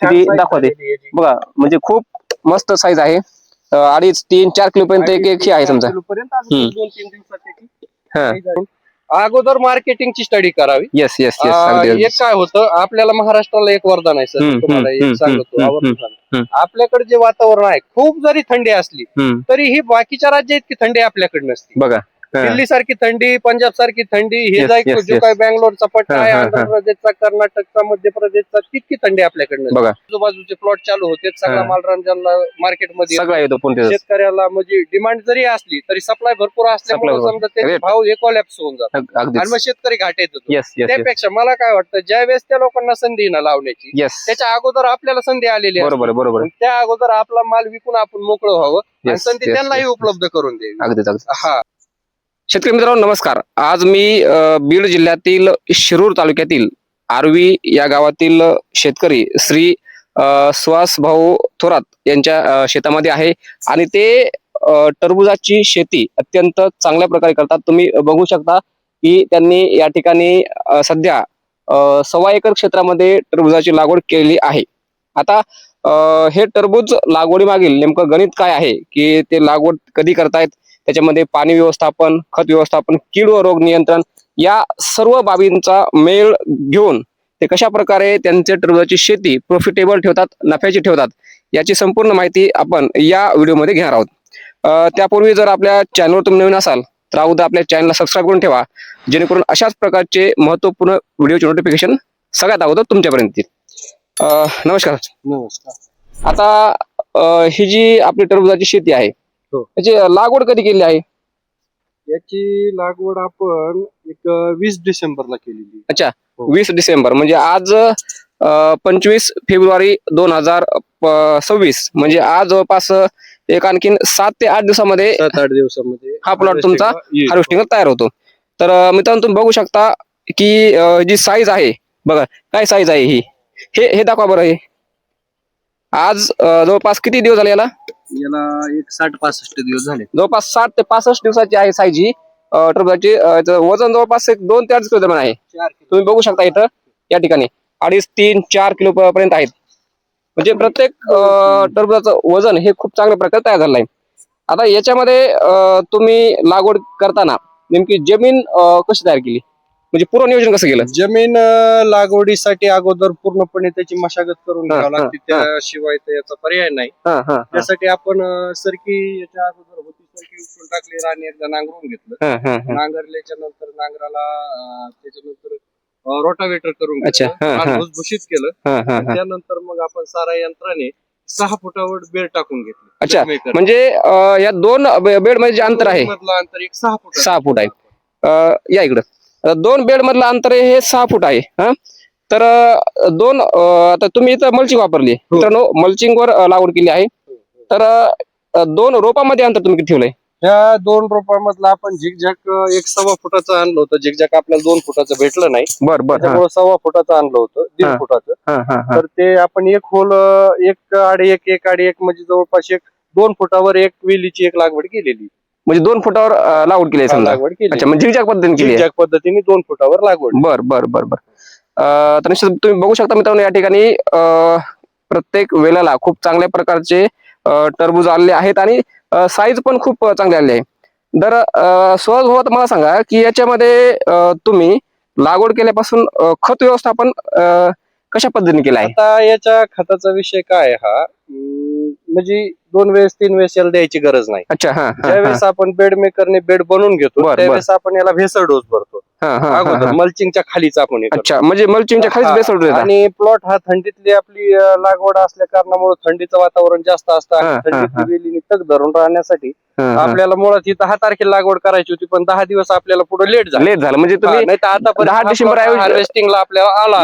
किती दाखवते बघा, म्हणजे खूप मस्त साईज आहे. 2.5, 3, 4 किलो पर्यंत एक आहे समजा. 2-3 दिवसात हा. अगोदर मार्केटिंगची स्टडी करावी. येस येस येस, अगदी एक काय होतं, आपल्याला महाराष्ट्राला एक वरदान आहे सर, तुम्हाला एक सांगतो आवर्जून सांगतो. आपल्याकडे जे वातावरण आहे, खूप जरी थंडी असली तरी ही बाकीच्या राज्यात इतकी थंडी आपल्याकडे नसते. बघा, दिल्ली सारखी थंडी, पंजाब सारखी थंडी, हे जो काही बँगलोरचा पट्टा आहे, आंध्र प्रदेशचा, कर्नाटकचा, मध्य प्रदेशचा, तितकी थंडी आपल्याकडे नसते. आजूबाजूचे प्लॉट चालू होते, सगळा माल रंजनला मार्केटमध्ये सगळा येतो. शेतकऱ्याला म्हणजे डिमांड जरी असली तरी सप्लाय भरपूर असल्यामुळे समजा त्याचे भाव हे कोलॅप्स होऊन जातात आणि मग शेतकरी घाटेत येतो. त्यापेक्षा मला काय वाटतं, ज्या वेळेस त्या लोकांना संधी ना लावण्याची, त्याच्या अगोदर आपल्याला संधी आलेली आहे. बरोबर. त्या अगोदर आपला माल विकून आपण मोकळं व्हावं आणि संधी त्यांनाही उपलब्ध करून द्यावी. अगदीच. हा. शेतकरी मित्रांनो नमस्कार. आज मी बीड जिल्ह्यातील शिरूर तालुक्यातील आर्वी या गावातील शेतकरी श्री सुहास भाऊ थोरात यांच्या शेतामध्ये आहे आणि ते टरबुजाची शेती अत्यंत चांगल्या प्रकारे करतात. तुम्ही बघू शकता की त्यांनी या ठिकाणी सध्या 1.25 एकर क्षेत्रामध्ये टरबुजाची लागवड केलेली आहे. आता हे टरबूज लागवडी मागील नेमकं गणित काय आहे की ते लागवड कधी करतायत, त्याच्यामध्ये पाणी व्यवस्थापन, खत व्यवस्थापन, कीड व रोग नियंत्रण या सर्व बाबींचा मेळ घेऊन ते कशा प्रकारे त्यांचे टरबुजाची शेती प्रॉफिटेबल ठेवतात, नफ्याची ठेवतात, याची संपूर्ण माहिती आपण या व्हिडिओमध्ये घेणार आहोत. त्यापूर्वी जर आपल्या चॅनलवर तुम्ही नवीन असाल तर अगोदर आपल्या चॅनलला सबस्क्राईब करून ठेवा, जेणेकरून अशाच प्रकारचे महत्त्वपूर्ण व्हिडिओचे नोटिफिकेशन सगळ्यात अगोदर तुमच्यापर्यंत येईल. नमस्कार. आता ही जी आपली टरबुजाची शेती आहे त्याची लागवड कधी केली आहे? याची लागवड आपण एक 20 डिसेंबरला केलेली. अच्छा, 20 डिसेंबर म्हणजे आज 25 फेब्रुवारी 2026, म्हणजे आज जवळपास एक आणखीन 7 ते 8 दिवसामध्ये 7-8 दिवसामध्ये हा प्लॉट तुमचा हार्वेस्टिंग तयार होतो. तर मित्रांनो तुम्ही बघू शकता की जी साईज आहे बघा, काय साईज आहे ही, हे दाखवा बरं. हे आज जवळपास किती दिवस झाले याला? एक 60-65 दिवस झाले. जवळपास 60 ते 65 दिवसाची आहे साईज ही टरबुजाची. वजन जवळपास एक 2 ते 4 किलो दरम्यान आहे. तुम्ही बघू शकता इथं या ठिकाणी 2.5, 3, 4 किलो पर्यंत आहेत. म्हणजे प्रत्येक टरबुजाचं वजन हे खूप चांगल्या प्रकारे तयार झालं आहे. आता याच्यामध्ये तुम्ही लागवड करताना नेमकी जमीन कशी तयार केली, म्हणजे पूर्ण नियोजन कसं केलं? जमीन लागवडीसाठी अगोदर पूर्णपणे त्याची मशागत करून घ्यावी लागते, त्याशिवाय याचा पर्याय नाही. त्यासाठी आपण सरकी याच्या अगोदर होती सरकी उचलून टाकली, राणी एकदा नांगरून घेतलं. नांगरल्याच्या नंतर नांगराला त्याच्यानंतर रोटावेटर करून घेतलं, भुसभुशीत केलं. त्यानंतर मग आपण सारा यंत्राने 6 फुटावर बेड टाकून घेतलं. अच्छा, म्हणजे या 2 बेड मध्ये अंतर आहे, मधलं अंतर एक 6 फूट आहे. या इकडं 2 बेड मधलं अंतर हे 6 फूट आहे. तर आता तुम्ही इथं मल्चिंग वापरली, मित्रांनो मल्चिंग वर लागवड केली आहे. तर 2 रोपामध्ये अंतर तुम्ही किती ठेवलंय? ह्या 2 रोपांमधला आपण झिकझॅक 1.25 फुटाचं आणलं होतं. झिकझॅक आपल्याला 2 फुटाचं भेटलं नाही, त्यामुळे 1.25 फुटाचं आणलं होतं, 1.5 फुटाचं. तर ते आपण एक होल 1 आडे 1 आडे 1 म्हणजे जवळपास 2 फुटावर एक वेलीची एक लागवड केलेली. म्हणजे 2 फुटावर लागवड केली लागवड केली. अच्छा, म्हणजे झिकझॅक पद्धतीने केली. झिकझॅक पद्धतीने 2 फुटावर लागवड. बर. तर निश्चित तुम्ही बघू शकता मित्रांनो या ठिकाणी प्रत्येक वेळेला खूप चांगल्या प्रकारचे टरबूज आलेले आहेत आणि साईज पण खूप चांगली आली आहे. तर सहज होत मला सांगा की याच्यामध्ये तुम्ही लागवड केल्यापासून खत व्यवस्थापन कशा पद्धतीने केलं आहे? आता याच्या खताचा विषय काय हा, म्हणजे 2 वेळेस 3 वेळेस याला द्यायची गरज नाही. अच्छा, ज्यावेळेस आपण बेड मेकरने बेड बनवून घेतो त्यावेळेस आपण याला भेसळ डोस भरतो अगोदर, मल्चिंगच्या खालीच आपण. अच्छा, म्हणजे मल्चिंगच्या खालीच भेसळ डोस. आणि प्लॉट हा थंडीतली आपली लागवड असल्या कारणामुळे थंडीचं वातावरण जास्त असतं आणि थंडीतली वेली तग धरून राहण्यासाठी आपल्याला मुळात 10 तारखेला लागवड करायची होती, पण 10 दिवस आपल्याला पुढे लेट झालं. म्हणजे तुम्ही नाही तर आता 10 डिसेंबर हार्वेस्टिंगला आपल्याला आला.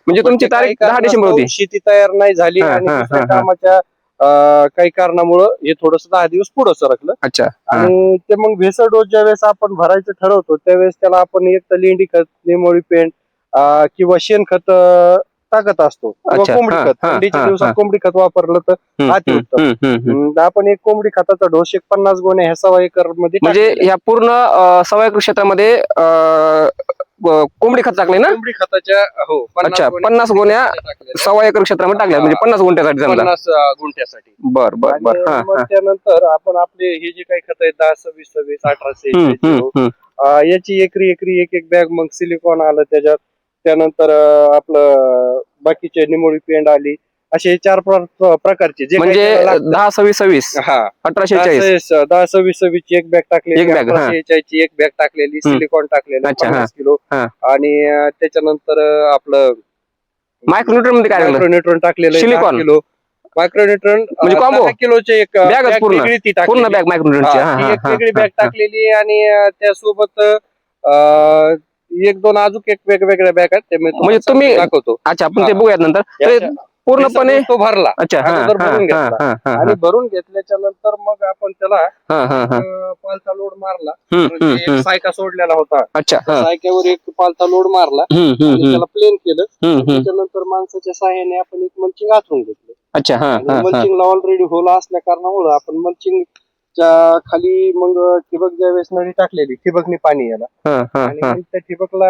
म्हणजे तुमची तारीख 10 डिसेंबर होती. शेती तयार नाही झाली आणि दुसऱ्या कामाच्या काही कारणामुळं हे थोडस 10 दिवस पुढे सरकलं. अच्छा, आणि ते मग भेसळ डोस ज्या वेळेस आपण भरायचं ठरवतो त्यावेळेस त्याला आपण एक तर लेंडी खत, निमोळी पेंट किंवा शेणखत टाकत असतो, किंवा कोंबडी खत. थंडीच्या दिवसात कोंबडी खत वापरलं तर अतिउत्तम. आपण एक कोंबडी खताचा डोस 50 गोण्या ह्या 1.25 एकर मध्ये, म्हणजे ह्या पूर्ण 1.25 एकर क्षेत्रामध्ये कोंबडी खत टाकले ना? कोंबडी खताच्या हो अच्छा, 50 गोण्या टाकलेल्या. 1.25 एकर क्षेत्रामध्ये टाकल्या म्हणजे 50 गुंठ्यासाठी समजा. 50 गुंठ्यासाठी. बर बर आणि बर. हा मग त्यानंतर आपण आपले हे जे काही खत आहेत 10, 26, 26, 18, हम्म, 46, हम्म, याची एकरी एक बॅग मग सिलिकॉन आलं त्याच्यात. त्यानंतर आपलं बाकीचे निमोळी पेंड आली, असे 4 प्रकारचे जे काही म्हणजे त्याला लागतं. 10 26 26 हा 1846. 10, 26, 26 ची एक बॅग टाकलेली, एक bag, हा. 1846 ची एक बॅग टाकलेली, सिलिकॉन टाकलेलं अच्छा, 50 किलो. हा. आणि त्याच्यानंतर आपलं मायक्रोन्यूट्रन मध्ये काय टाकलं? मायक्रोन्यूट्रॉन टाकलेलं सिलिकॉन. 10 किलो. मायक्रोन्यूट्रॉन म्हणजे combo? 10 किलोचे एक Bag च bag पूर्ण. वेगळी ती पूर्ण टाकलेली. बॅग मायक्रोन्यूट्रनची. हा, ती एक वेगळी बॅग टाकलेली आणि त्यासोबत 1-2 अजून एक वेगवेगळ्या बॅग आहेत ते मी म्हणजे तुम्ही दाखवतो. अच्छा, आपण हा. ते बघूयात नंतर. तर याच्या- पूर्णपणे बेसन तो भरला. अच्छा, हा अगोदर हा भरून हा घेतला हा हा आणि भरून घेतल्याच्या नंतर मग आपण त्याला हा हा हा. पालथा लोड मारला. हम्म, म्हणजे हम्म, एक सायका सोडलेला होता, अच्छा, त्या हा. सायक्यावर एक पालथा लोड मारला आणि त्याला प्लेन केलं. त्याच्यानंतर माणसाच्या सहाय्याने आपण एक मल्चिंग आथरून घेतलं. अच्छा, हा हा हा. मल्चिंगला ऑलरेडी होल असल्या कारणामुळे आपण मल्चिंगच्या खाली मग ठिबक ज्यावेळेस नळी टाकलेली, ठिबकनी पाणी याला हा हा आणि हा. मग त्या ठिबकला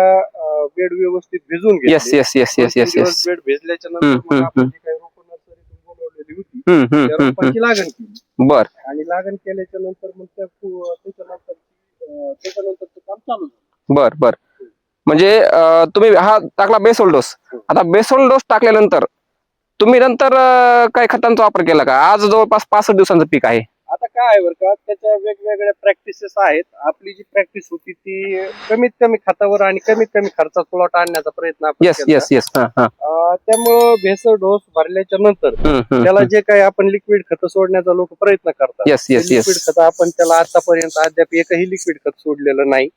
बेड व्यवस्थित भिजून येस घेतले. Yes yes yes yes yes. बेड भिजल्याच्या नंतर हम्म, मग आपण हम्म. जी काही रोपं नर्सरीतून बोलवलेली होती त्या रोपांची लागण केली बर आणि लागण केल्याच्या नंतर मग त्याच्यानंतरचं काम चालू झालं. बर बर. म्हणजे तुम्ही हा टाकला बेसोल डोस. आता बेसोल डोस टाकल्यानंतर तुम्ही नंतर काही खतांचा वापर केला का? आज जवळपास 65 दिवसांचं पीक आहे. आता काय आहे बरं का, त्याच्या वेगवेगळ्या प्रॅक्टिसेस आहेत. आपली जी प्रॅक्टिस होती ती कमीत कमी खतावर आणि कमीत कमी खर्चात प्लॉट आणण्याचा प्रयत्न आपण येस केला. Yes yes. त्यामुळं भेसळ डोस भरल्याच्या नंतर त्याला जे काही आपण लिक्विड खत सोडण्याचा लोक प्रयत्न करतात, येस येस येस. लिक्विड खत आपण त्याला आतापर्यंत अद्याप एकही लिक्विड खत सोडलेलं नाही.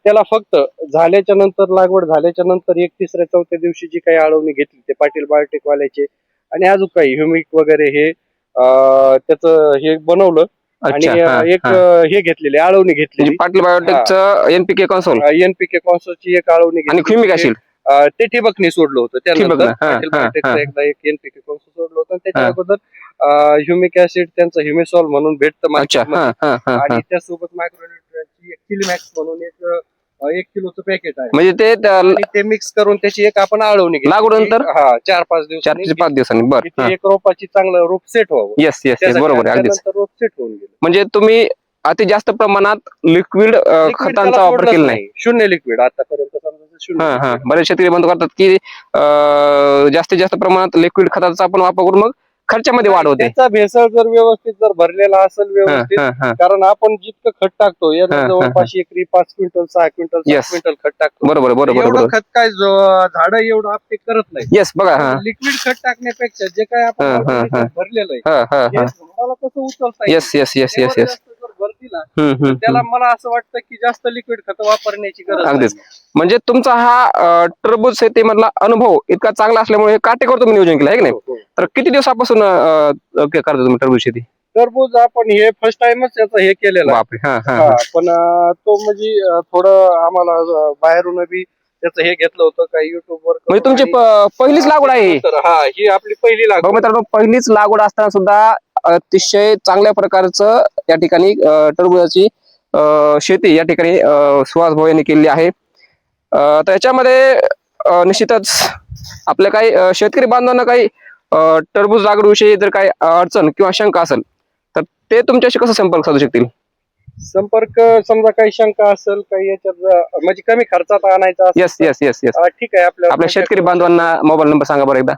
त्याला फक्त झाल्याच्या नंतर, लागवड झाल्याच्या नंतर 31ऱ्या 4थ्या दिवशी जी काही आळवणी घेतली ते पाटील बायोटेक वाल्याचे आणि अजून काही ह्युमिक वगैरे हे त्याचं हे बनवलं आणि एक हे घेतलेली आळवणी घेतलेली पाटील बायोटेकचं एनपीके कॉन्सोल, एनपीके कॉन्सोलची एक आळवणी आणि ख्युमिक ऍसिड ते ठिबकनी सोडलं होतं. त्यानंतर पाटील बायोटेकचं एकदा एक एनपीके कॉन्सोल सोडलं होतं. त्याच्या अगोदर ह्युमिक ऍसिड त्यांचं ह्युमिसॉल म्हणून भेटतं मार्केटमध्ये आणि त्यासोबत मायक्रोन्यूट्रिएंटची एक किलमॅक्स म्हणून एक किलोचं पॅकेट आहे. म्हणजे ते मिक्स करून त्याची एक आपण आळवणी घेतली. लागवडनंतर 4-5 दिवसांनी बर. एक रोपाची चांगलं रोप सेट व्हावं. येस येस येस, बरोबर आहे अगदीच. त्यानंतर रोप सेट होऊन गेलं. म्हणजे तुम्ही अति जास्त प्रमाणात लिक्विड खतांचा वापर केला नाही. शून्य लिक्विड आतापर्यंत समजा शून्य. बरेच शेतकरी बंद करतात की जास्तीत जास्त प्रमाणात लिक्विड खताचा आपण वापर करून मग खर्चामध्ये वाढ होते. त्याचा भेसळ जर व्यवस्थित जर भरलेला असेल व्यवस्थित, कारण आपण जितकं खत टाकतो याला जवळपास एकरी 5 क्विंटल 6 क्विंटल 7 क्विंटल खत टाकतो. बरोबर बरोबर एवढं बरोबर. खत काय झाड एवढं आपटे करत नाही. येस, बघा लिक्विड खत टाकण्यापेक्षा जे काय आपण भरलेलं आहे हे झाडाला कसं उचलता येईल. Yes yes yes yes yes. भर दिला त्याला मला असं वाटतं की जास्त लिक्विड खत वापरण्याची गरज अगदीच. नाही. म्हणजे तुमचा हा टरबूज शेतीमधला अनुभव इतका चांगला असल्यामुळे काटेकोर तुम्ही नियोजन केलं आहे की नाही? तर किती दिवसापासून करता तुम्ही टरबूज शेती? टरबूज आपण हे फर्स्ट टाइमच याचं हे केलेलं आहे. पण तो म्हणजे थोडं आम्हाला बाहेरून बी त्याचं हे घेतलं होतं काही युट्यूबवर. म्हणजे तुमची पहिलीच लागवड आहे? ही आपली पहिली लागवड. मित्रांनो, पहिलीच लागवड असताना सुद्धा अतिशय चांगल्या प्रकारचं या ठिकाणी टरबूजाची शेती या ठिकाणी सुहास भाऊ यांनी केलेली आहे. तर याच्यामध्ये निश्चितच आपल्या काही शेतकरी बांधवांना काही टरबूज लागवडीविषयी जर काही अडचण किंवा शंका असेल तर ते तुमच्याशी कसं संपर्क साधू शकतील? संपर्क समजा काही शंका असेल काही याच्यात म्हणजे कमी खर्चात आणायचा असेल. Yes yes yes yes. ठीक आहे. आपल्या शेतकरी बांधवांना मोबाईल नंबर सांगा बरं एकदा.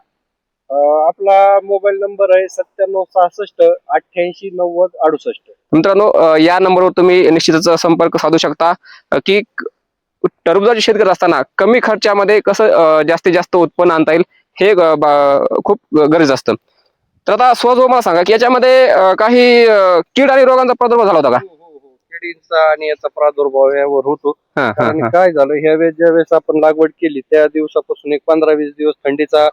आपला मोबाईल नंबर आहे 9766 88 90 68. मित्रांनो, या नंबरवर तुम्ही निश्चितच संपर्क साधू शकता की टरबूजाची शेती करत असताना कमी खर्चामध्ये कसं जास्तीत जास्त उत्पन्न आणता येईल हे खूप गरजेचं असतं. तर आता सुहास भाऊ मला सांगा की याच्यामध्ये काही कीड आणि रोगांचा प्रादुर्भाव झाला होता का? किडींचा आणि याचा प्रादुर्भाव यावर होतो. आणि काय झालं, ह्या वेळेस ज्या वेळेस आपण लागवड केली त्या दिवसापासून एक 15-20 दिवस थंडीचा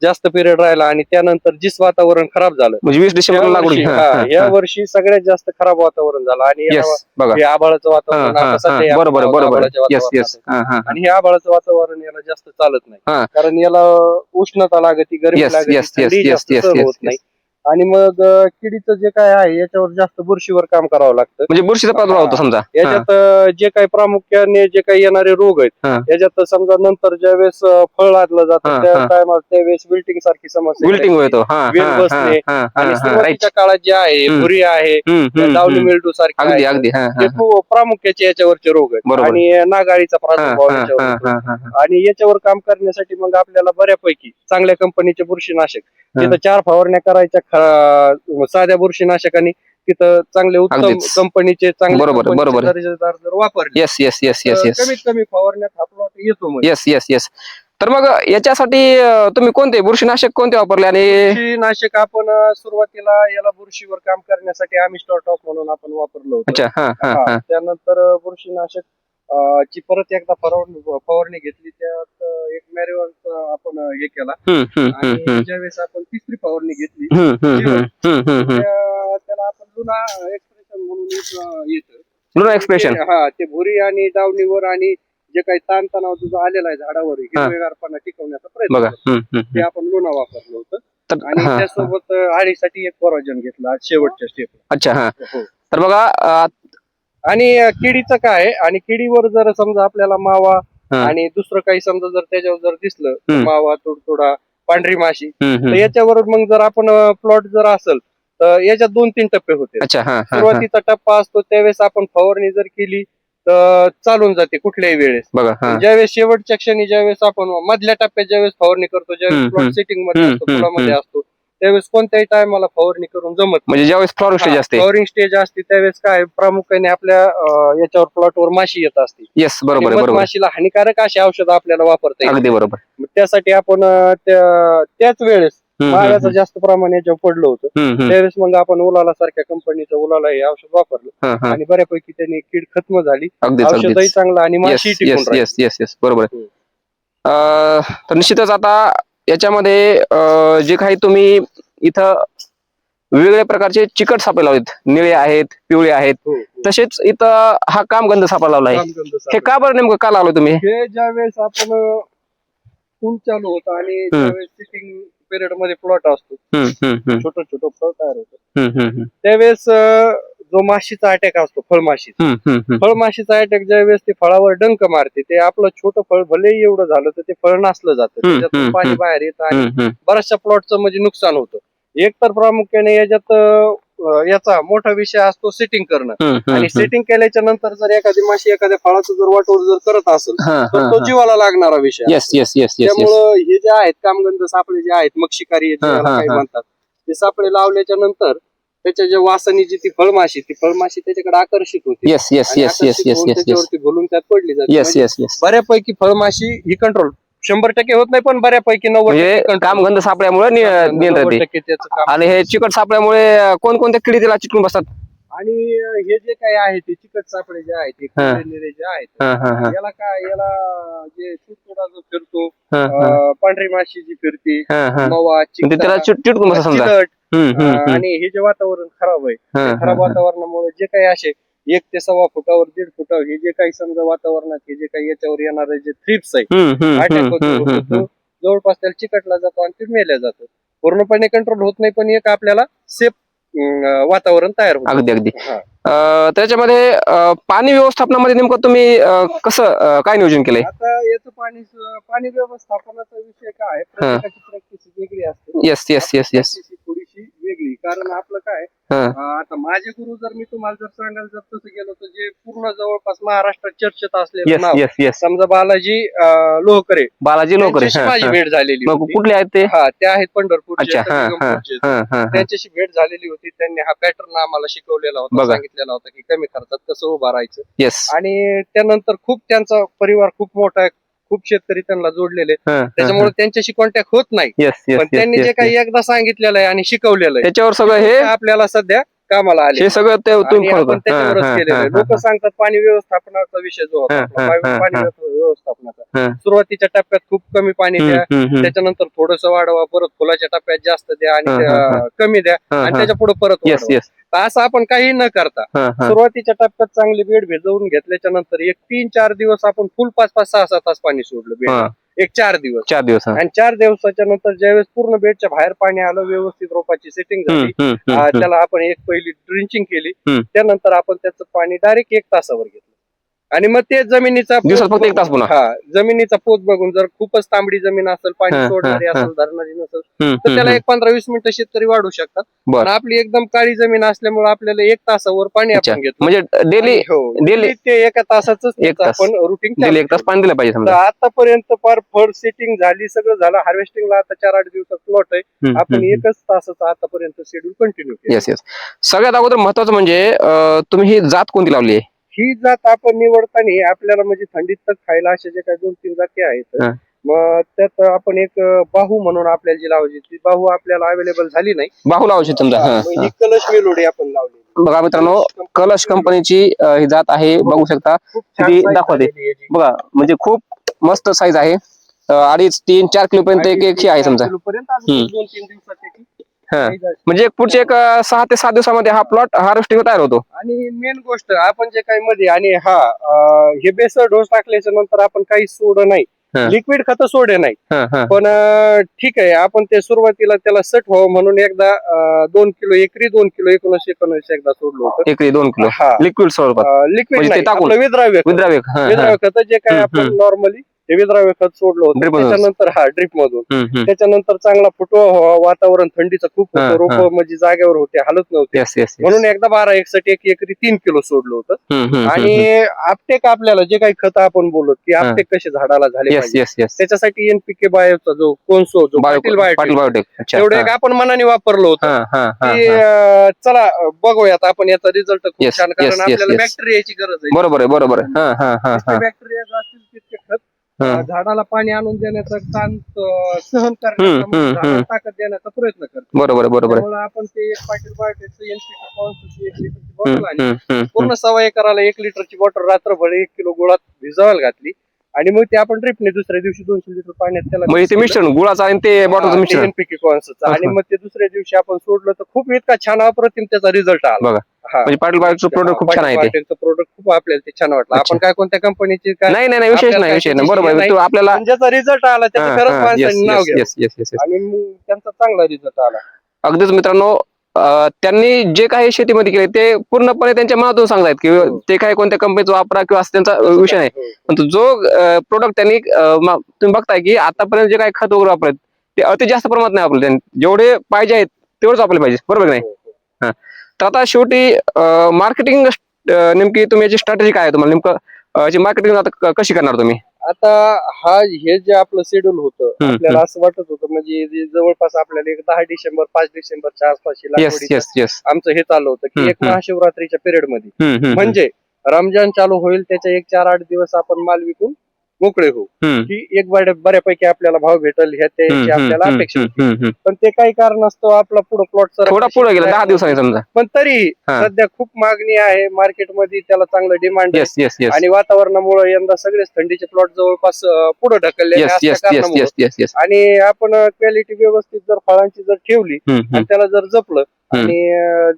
जास्त पिरियड राहिला आणि त्यानंतर जिस वातावरण खराब झालं म्हणजे 20 डिसेंबर लागवड. या वर्षी सगळ्यात जास्त खराब वातावरण झालं आणि हे आभाळाचं वातावरण आता सध्या बरोबर बरोबर. आणि हे आभाळाचं वातावरण याला जास्त चालत नाही, कारण याला उष्णता लागते, गरमी लागते, थंडी जास्त सहन होत नाही. आणि मग किडीचं जे काय आहे याच्यावर जास्त बुरशीवर काम करावं लागतं. म्हणजे बुरशीचा प्रादुर्भाव होतो समजा. याच्यात जे काही प्रामुख्याने जे काही येणारे रोग आहेत हा. याच्यात समजा नंतर ज्या वेळेस फळ लादलं हा, जातं त्या हा. टायमाला त्यावेळेस विल्टिंग सारखी समस्या विल्टिंग येते. होतो. वेल बसणे आणि सुरुवातीच्या काळात जे आहे भुरी आहे, डावणी मिल्डू सारखे अगदी आहेत, अगदी. हा, हे हा. प्रामुख्याचे याच्यावरचे रोग आहेत. बरोबर. आणि नागाळीचा हा, प्रादुर्भाव हा, याच्यावर हा, होतो. हा, हा, हा. आणि याच्यावर काम करण्यासाठी मग आपल्याला बऱ्यापैकी चांगल्या कंपनीचे बुरशीनाशक हा. तिथं 4 फवारण्या करायच्या साध्या बुरशीनाशकांनी तिथं चांगले उत्तम अगदीच. कंपनीचे चांगले बरोबर, कंपनीचे बरोबर. दर्जेदार जर वापरले येस येस येस येस तर येस कमीत कमी फवारण्यात हा प्लॉट येतो. म्हणजे येस येस येस. तर मग याच्यासाठी तुम्ही कोणते बुरशीनाशक कोणते वापरले आणि बुरशीनाशक आपण सुरुवातीला याला बुरशीवर काम करण्यासाठी आम्ही स्टॉप म्हणून आपण वापरलं होतं. अच्छा. हा हा हा. त्यानंतर बुरशीनाशक ची परत एकदा फवारणी घेतली. त्यात एक मॅरिओनचा आपण हे केला आणि ज्यावेळेस आपण तिसरी फवारणी घेतली त्याला आपण लुना एक्सप्रेशन म्हणून एक येतं. Luna expression. ते भुरी आणि डावणीवर आणि जे काही ताणतणाव तुझा आलेला आहे झाडावर हिरवेगारपणा टिकवण्याचा प्रयत्न बघा. करतो. ते आपण लुना वापरलं होतं आणि त्यासोबत आळीसाठी एक पराजन घेतलं आज शेवटच्या स्टेप. अच्छा. हा. तर बघा आणि किडीचं काय आणि किडीवर जर समजा आपल्याला मावा आणि दुसरं काही समजा जर त्याच्यावर जर दिसलं मावा तुडतुडा पांढरी माशी तर याच्यावर मग जर आपण प्लॉट जर असेल तर याच्यात 2-3 टप्पे होते. अच्छा. हा. सुरुवातीचा टप्पा असतो त्यावेळेस आपण फवारणी जर केली तर चालून जाते कुठल्याही वेळेस. बघा. ज्यावेळेस शेवटच्या क्षणी ज्यावेळेस आपण मधल्या टप्प्यात ज्यावेळेस फवारणी करतो ज्यावेळेस प्लॉट सेटिंग मध्ये असतो फुलामध्ये असतो त्यावेळेस कोणत्याही टायमाला फवारणी करून जमत. म्हणजे ज्यावेळेस फ्लॉवरिंग स्टेज असते फ्लॉवरिंग स्टेज असते त्यावेळेस काय प्रामुख्याने आपल्या याच्यावर प्लॉटवर माशी येत असते. येस बरोबर बरोबर. माशीला हानिकारक अशी औषधं आपल्याला वापरता येईल. अगदी बरोबर. त्यासाठी आपण त्याच वेळेस माव्याचं जास्त प्रमाण याच्यावर पडलं होतं त्यावेळेस मग आपण उलाला सारख्या कंपनीचं उलाला हे औषध वापरलं आणि बऱ्यापैकी त्यांनी कीड खत्म झाली. औषधही चांगलं आणि माशी टिकून राहिली. येस येस येस बरोबर. तर निश्चितच आता याच्यामध्ये जे काही तुम्ही इथं वेगवेगळ्या प्रकारचे चिकट सापळे लावलेत, निळे आहेत, पिवळे आहेत, तसेच इथं हा कामगंध सापळा लावला आहे. हे का बरं नेमकं का लावलं तुम्ही? हे ज्यावेळेस आपण फुल चालू होतं आणि ज्यावेळेस सिटिंग पिरियड मध्ये प्लॉट असतो छोटं छोटं फळ तयार होतं त्यावेळेस जो माशीचा अटॅक असतो फळमाशीचा अटॅक ज्यावेळेस ते फळावर डंक मारते ते आपलं छोटं फळ भलेही एवढं झालं तर ते फळ नासलं जातं त्याच्यातून पाणी बाहेर येतं आणि बऱ्याचशा प्लॉटचं म्हणजे नुकसान होतं. एक तर प्रामुख्याने याच्यात याचा मोठा विषय असतो सेटिंग करणं आणि सेटिंग केल्याच्या नंतर जर एखादी माशी एखाद्या फळाचं जर वाटोळ जर करत असेल तर तो जीवाला लागणारा विषय. त्यामुळं हे जे आहेत कामगंध सापळे जे आहेत मक्षिकारी काही म्हणतात ते सापळे लावल्याच्या नंतर त्याच्या ज्या वासानी ती फळमाशी त्याच्याकडे आकर्षित होते. त्याच्यावरती घुलून त्यात पडली जाते. बऱ्यापैकी फळमाशी ही कंट्रोल 100% होत नाही पण बऱ्यापैकी 90% कामगंध सापळ्यामुळे नियंत्रित. आणि हे चिकट सापळ्यामुळे कोणकोणत्या किडी त्याला चिटकून बसतात? आणि हे जे काही आहे ते चिकट सापळे जे आहेत ते निरे जे आहेत याला काय याला जे तुडतुडा जो फिरतो पांढरी माशी जी फिरते मवा त्याला चिटकून बसतात समजा. आणि हे जे वातावरण खराब आहे खराब वातावरणामुळे जे काही असे 1 ते 1.25 फुटावर 1.5 फुटावर हे जे काही समजा वातावरणात हे जे काही याच्यावर येणारे जे थ्रिप्स आहे अटॅक होतो तो जवळपास त्याला चिकटला जातो आणि ते मेल्या जातो. पूर्णपणे कंट्रोल होत नाही पण एक आपल्याला सेफ वातावरण तयार होतं. अगदी अगदी. त्याच्यामध्ये पाणी व्यवस्थापनामध्ये नेमकं तुम्ही कसं काय नियोजन केलंय? आता याचं पाणी व्यवस्थापनाचा विषय काय प्रत्येकाची प्रॅक्टिस वेगळी असते. Yes yes yes yes. थोडीशी वेगळी कारण आपलं काय आता माझे गुरु जर मी तुम्हाला जर सांगायला जर तसं गेलो तर जे पूर्ण जवळपास महाराष्ट्रात चर्चेत असलेलं नाव समजा बालाजी लोहकरे माझी भेट झालेली होती. कुठले आहेत ते? ते आहेत पंढरपूरचे त्यांच्याशी भेट झालेली होती. त्यांनी हा पॅटर्न आम्हाला शिकवलेला होता सांगितलेला होता की कमी खर्चात कसं उभं राहायचं. आणि त्यानंतर खूप त्यांचा परिवार खूप मोठा आहे खूप शेतकरी त्यांना जोडलेले त्याच्यामुळे त्यांच्याशी कॉन्टॅक्ट होत नाही पण त्यांनी जे काही एकदा सांगितलेलं आहे आणि शिकवलेलं आहे त्याच्यावर सगळं हे आपल्याला सध्या कामाला आले. हे सगळं आपण त्याच्यावरच केलेलं आहे. लोक सांगतात पाणी व्यवस्थापनाचा विषय जो होता पाणी व्यवस्थापनाचा सुरुवातीच्या टप्प्यात खूप कमी पाणी द्या त्याच्यानंतर थोडंसं वाढवा परत फुलाच्या टप्प्यात जास्त द्या आणि कमी द्या आणि त्याच्या पुढे परत असं आपण काही न करता सुरुवातीच्या टप्प्यात चांगली बेड भिजवून घेतल्याच्या नंतर 1-3-4 दिवस आपण फुल 5-5-6-6 तास पाणी सोडलं बेड एक 4 दिवस. 4 दिवस. आणि 4 दिवसाच्या नंतर ज्यावेळेस पूर्ण बेडच्या बाहेर पाणी आलं, व्यवस्थित रोपाची सेटिंग झाली, त्याला आपण एक पहिली ड्रिंचिंग केली, त्यानंतर आपण त्याचं पाणी डायरेक्ट 1 तासावर घेतलं. आणि मग ते जमिनीचा दिवसात फक्त 1 तास पुन्हा. जमिनीचा पोत बघून, जर खूपच तांबडी जमीन असेल, पाणी सोडणारी असेल, धरणारी नसेल, तर त्याला एक 15-20 मिनिटं शेतकरी वाढू शकतात. पण आपली एकदम काळी जमीन असल्यामुळे आपल्याला 1 तासावर पाणी आपण घेतो. म्हणजे डेली ते 1 तासाच आपण रुटीन डेली 1 तास पाणी दिलं पाहिजे समजा. आतापर्यंत फार फळ सेटिंग झाली, सगळं झालं, हार्वेस्टिंगला आता 4-8 दिवसात प्लॉट आहे. आपण 1 तासाचा आतापर्यंत शेड्यूल कंटिन्यू केलं. येस. सगळ्यात अगोदर महत्वाचं म्हणजे तुम्ही ही जात कोणती लावली आहे? ही जात आपण निवडताना आपल्याला म्हणजे थंडीत तर खायला अशा जे काही 2-3 जाती आहेत, मग त्यात आपण एक बाहू म्हणून आपल्याला जी लावायची, ती बाहू आपल्याला अवेलेबल झाली नाही. बाहू लावायची समजा. ही कलश मेलोडी आपण लावली. बघा मित्रांनो, कलश कंपनीची ही जात आहे, बघू शकता. किती दाखवते बघा, म्हणजे खूप मस्त साईज आहे. 2.5-3-4 किलो पर्यंत एक आहे समजा. 2-3 दिवसात म्हणजे पुढचे 6 ते 7 दिवसामध्ये हा प्लॉट हार्वेस्टिंग तयार होतो. आणि मेन गोष्ट आपण जे काही मध्ये आणि हे बेसर डोस टाकल्याच्या नंतर आपण काही सोड नाही, लिक्विड खत सोडे नाही. पण ठीक आहे, आपण ते सुरुवातीला त्याला सट व्हावं म्हणून एकदा 2 किलो एकरी 19 एकदा सोडलं होतं. एकरी 2 किलो लिक्विड स्वरूपात, लिक्विड म्हणजे टाकून विद्राव्य खत जे काही आपण नॉर्मली हे विद्राव्य खत सोडलं होतं. त्याच्यानंतर ड्रिप मधून त्याच्यानंतर चांगला फुटवा व्हावा, वातावरण थंडीचं खूप होतं, रोप म्हणजे जागेवर होते, हलत नव्हते, म्हणून एकदा 12 साठी एकरी 3 किलो सोडलं होतं. आणि आपटेक आपल्याला जे काही खत आपण बोलत की आपटेक कसे झाडाला झाले पाहिजे, त्याच्यासाठी एनपीके बायोचा जो कोन्सो जो तेवढं एक आपण मनाने वापरलं होतं की चला बघूयात आपण याचा रिझल्ट खूप छान, कारण आपल्याला बॅक्टेरियाची गरज आहे. बरोबर. बॅक्टेरिया असतील तितके खत झाडाला पाणी आणून देण्याचा, ताण सहन करण्याचा, ताकद देण्याचा प्रयत्न करतो. बरोबर. आपण ते एक पाटील बायोटेकचं एनपीके 1 लिटरची बॉटल आणि पूर्ण 1.25 एकराला 1 लिटरची बॉटल रात्रभर 1 किलो गुळात भिजावायला घातली. आणि मग ते आपण ड्रिपने दुसऱ्या दिवशी 200 लिटर पाण्यात त्याला मिश्रण गुळाचं आणि ते बॉटलचं मिश्रण एनपीके कॉन्सचं, आणि मग ते दुसऱ्या दिवशी आपण सोडलं तर खूप इतका छान अप्रतिम त्याचा रिझल्ट आला. बघा. म्हणजे पाटील बायोचं प्रोडक्ट खूप छान आहे. प्रोडक्ट खूप आपल्याला ते छान वाटलं. आपण काय कोणत्या कंपनीची नाही विशेष नाही. बरोबर, आपल्याला ज्याचा रिझल्ट आला त्याचं खरंच माणसांनी नाव घ्या, आणि त्यांचा चांगला रिझल्ट आला. अगदीच मित्रांनो, त्यांनी जे काही शेतीमध्ये केले ते पूर्णपणे त्यांच्या मनातून सांगतायत की ते काही कोणत्या कंपनीचा वापरा किंवा असं त्यांचा विषय नाही. पण जो प्रोडक्ट त्यांनी तुम्ही बघताय की आतापर्यंत जे काही खत वगैरे वापरत ते अति जास्त प्रमाणात नाही वापरले, जेवढे पाहिजे आहेत तेवढेच वापरले पाहिजे, बरोबर नाही? तर आता शेवटी मार्केटिंग नेमकी तुम्ही याची स्ट्रॅटेजी काय आहे, तुम्हाला नेमकं मार्केटिंग आता कशी करणार तुम्ही? आता हे जे आपलं शेड्यूल होतं, आपल्याला असं वाटत होतं म्हणजे जवळपास आपल्याला एक 10 डिसेंबर 5 डिसेंबरच्या आसपास आमचं हे चालू होतं की एक महाशिवरात्रीच्या पिरियड मध्ये, म्हणजे रमजान चालू होईल त्याच्या 1-4-8 दिवस आपण माल विकून मोकळे होऊ, की एक बऱ्यापैकी आपल्याला भाव भेटेल ह्याची आपल्याला अपेक्षा होती. पण ते काही कारण असतं आपला प्लॉट पुढे गेला 10 दिवसांनी समजा, पण तरी सध्या खूप मागणी आहे मार्केटमध्ये, त्याला चांगलं डिमांड आहे. आणि वातावरणामुळे यंदा सगळेच थंडीचे प्लॉट जवळपास पुढे ढकलले, आणि आपण क्वालिटी व्यवस्थित जर फळांची जर ठेवली आणि त्याला जर जपलं, आणि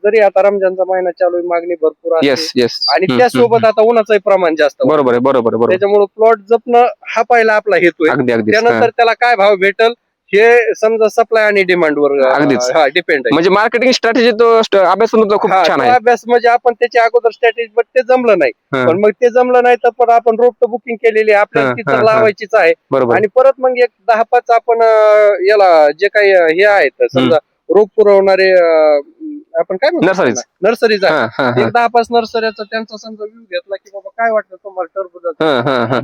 जरी आता रमजानचा महिना चालू आहे, मागणी भरपूर असते, आणि त्यासोबत आता उन्हाचंही प्रमाण जास्त, बरोबर. त्याच्यामुळे प्लॉट जपणं हा पहिला आपला हेतू आहे. त्यानंतर त्याला काय भाव भेटल हे समजा सप्लाय आणि डिमांड वर डिपेंड आहे. म्हणजे मार्केटिंग स्ट्रॅटेजी तो अभ्यास खूप छान आहे. अभ्यास म्हणजे आपण त्याच्या अगोदर स्ट्रॅटेजी, पण ते जमलं नाही. पण मग ते जमलं नाही तर पण आपण रोप तर बुकिंग केलेली आपल्याला ती तर लावायचीच आहे. आणि परत मग एक 10-5 आपण याला जे काही हे आहेत समजा रोप पुरवणारे आपण काय म्हणतो नर्सरीज आहे, 10-5 नर्सरीचा त्यांचा समजा व्ह्यू घेतला की बाबा काय वाटतं तुम्हाला टरबूजाचं,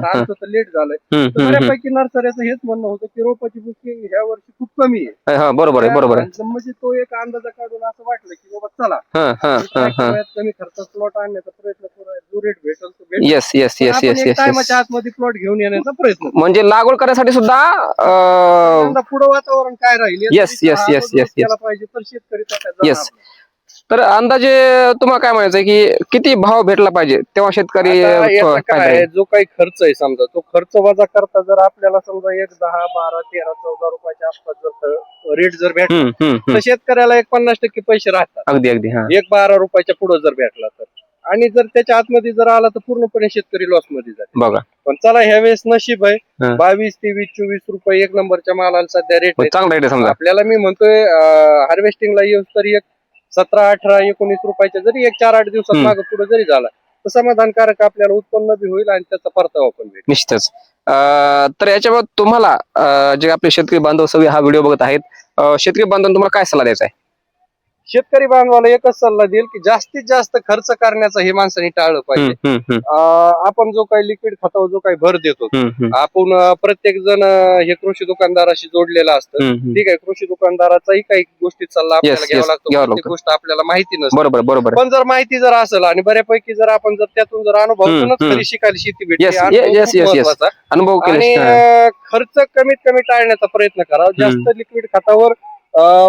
आमचं तर लेट झालंय, तर बऱ्यापैकी नर्सरीचं हेच म्हणणं होतं की रोपाची बुकिंग ह्या वर्षी खूप कमी आहे. बरोबर आहे. म्हणजे तो एक अंदाजा काढून असं वाटलं की बाबा चला कमी खर्चात प्लॉट आणण्याचा प्रयत्न करूया, जो रेट भेटेल तो भेटेल, टायमाच्या आतमध्ये प्लॉट घेऊन येण्याचा प्रयत्न, म्हणजे लागवड करण्यासाठी सुद्धा पुढे वातावरण काय राहील पाहिजे तर शेतकरी. तर अंदाजे तुम्हाला काय म्हणायचं की किती भाव भेटला पाहिजे तेव्हा शेतकरी, जो काही खर्च आहे समजा तो खर्च वजा करता जर आपल्याला समजा 10, 12, 13, 14 रुपयाच्या आसपास जर रेट जर भेटला तर शेतकऱ्याला 50% पैसे राहतात. अगदी 12 रुपयाच्या पुढे जर भेटला तर आणि जर त्याच्या आतमध्ये जर आला तर पूर्णपणे शेतकरी लॉस मध्ये जाते. बघा पण चला ह्या वेळेस नशीब आहे, हा. 22, 23, 24 रुपये एक नंबरच्या मालाला सध्या रेट आहे. चांगला रेट आहे समजा. आपल्याला मी म्हणतोय हार्वेस्टिंगला येऊस तरी एक 17, 18, 19 रुपयाच्या जरी एक 4-8 दिवसात हम्म. मागे पुढे जरी झाला तर समाधानकारक आपल्याला उत्पन्न बी होईल आणि त्याचा परतावा पण होईल. निश्चितच. तर याच्याबाबत तुम्हाला जे आपले शेतकरी बांधव सगळे हा व्हिडिओ बघत आहेत, शेतकरी बांधवांना तुम्हाला काय सल्ला द्यायचा आहे? शेतकरी बांधवाला एकच सल्ला देईल की जास्तीत जास्त खर्च करण्याचा हे माणसाने टाळलं पाहिजे. हम्म, हम्म, आपण जो काही लिक्विड खतावर जो काही भर देतो, हम्म, हम्म, आपण प्रत्येक जण हे कृषी दुकानदाराशी जोडलेला असतं. हम्म. ठीक आहे, कृषी दुकानदाराचाही काही गोष्टीत सल्ला आपल्याला Yes, घ्यावा yes, लागतो. घ्यावा प्रत्येक लागतो. गोष्ट आपल्याला माहिती नसते. बरोबर बरोबर. पण जर माहिती जर असेल आणि बऱ्यापैकी जर आपण जर त्यातून जर अनुभवातूनच हम्म. खरी शिकायला शेती Yes, भेटते, yes, अनुभव yes, खूप yes, yes. महत्वाचा. अनुभव आणि केले. खर्च कमीत कमी टाळण्याचा प्रयत्न करावा. जास्त लिक्विड खतावर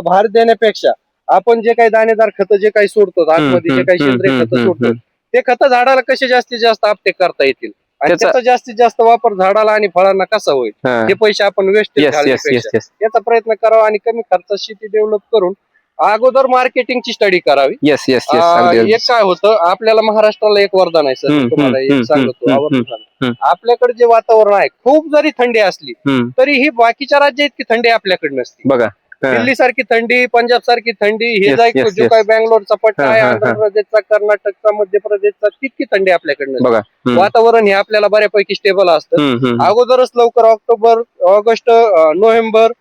भार देण्यापेक्षा आपण जे काही दाणेदार खतं जे काही सोडतो, आतमध्ये जे काही सेंद्रिय खतं सोडतो, ते खतं झाडाला कसे जास्तीत जास्त अपटेक करता येतील आणि त्याचा- त्याचा जास्तीत जास्त वापर झाडाला आणि फळांना कसा होईल हे पैसे आपण वेस्टेज घालण्यापेक्षा याचा प्रयत्न करावा आणि कमी खर्चात शेती डेव्हलप करून अगोदर मार्केटिंगची स्टडी करावी. येस येस एक काय होतं, आपल्याला महाराष्ट्राला एक वरदान आहे सर, तुम्हाला एक सांगतो आवर्जून सांगतो. आपल्याकडे जे वातावरण आहे, खूप जरी थंडी असली तरी ही बाकीच्या राज्यात इतकी थंडी आपल्याकडे नसते. बघा, दिल्ली सारखी थंडी, पंजाब सारखी थंडी, हे Yes, जाय yes, जो yes. काही बँगलोरचा पट्टा आहे, हा, हा, आंध्र हा. प्रदेशचा, कर्नाटकचा, मध्य प्रदेशचा, तितकी थंडी आपल्याकडे नसते. बघा. वातावरण हे आपल्याला बऱ्यापैकी स्टेबल असतं. अगोदरच लवकर ऑक्टोबर, ऑगस्ट, नोव्हेंबर,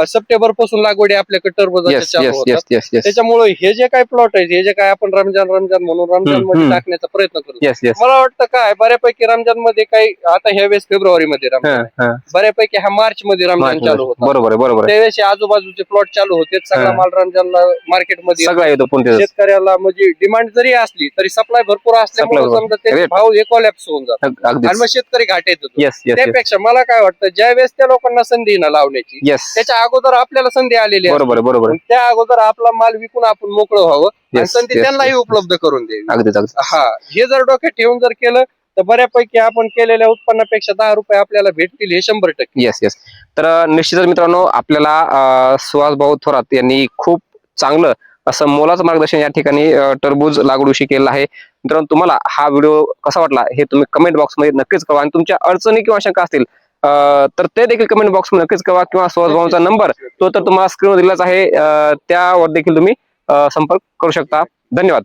सप्टेंबर पासून लागवडी आपल्याकडे टरबूजाच्या चालू होतात. त्याच्यामुळे हे जे काही प्लॉट आहेत, हे जे काय आपण रमजान म्हणून रमजान मध्ये टाकण्याचा प्रयत्न करतो. मला वाटतं काय बऱ्यापैकी रमजान मध्ये काही आता ह्या वेळेस फेब्रुवारी मध्ये रमजान आहे. बऱ्यापैकी हा मार्च मध्ये रमजान चालू होता. बरोबर. त्यावेळेस आजूबाजूचे प्लॉट चालू होते. सगळा माल रमजानला मार्केटमध्ये सगळा येतो शेतकऱ्याला म्हणजे डिमांड जरी असली तरी सप्लाय भरपूर असल्यामुळे समजा त्याचे भाव कोलॅप्स होऊन जातात आणि मग शेतकरी घाटे येतो. त्यापेक्षा मला काय वाटतं, ज्या वेळेस त्या लोकांना संधी ना लावण्याची, त्याच्या अगोदर आपल्याला संधी आलेली आहे. बरोबर. त्या अगोदर आपला माल विकून आपण मोकळं व्हावं आणि संधी त्यांनाही उपलब्ध करून द्यावी. हा, हे जर डोक्यात ठेवून जर केलं तर बऱ्यापैकी आपण केलेल्या उत्पन्नापेक्षा 10 रुपये आपल्याला भेटतील, हे 100%. येस. तर निश्चितच मित्रांनो, आपल्याला सुहास भाऊ थोरात यांनी खूप चांगलं असं मोलाचं मार्गदर्शन या ठिकाणी टरबूज लागवडीविषयी केलेलं आहे. मित्रांनो, तुम्हाला हा व्हिडिओ कसा वाटला हे तुम्ही कमेंट बॉक्समध्ये नक्कीच कळवा आणि तुमच्या अडचणी किंवा शंका असतील तर ते देखील कमेंट बॉक्समध्ये नक्कीच कळवा किंवा सुहास भाऊंचा नंबर तो तर तुम्हाला स्क्रीनवर दिलाच आहे, त्यावर देखील तुम्ही संपर्क करू शकता. धन्यवाद.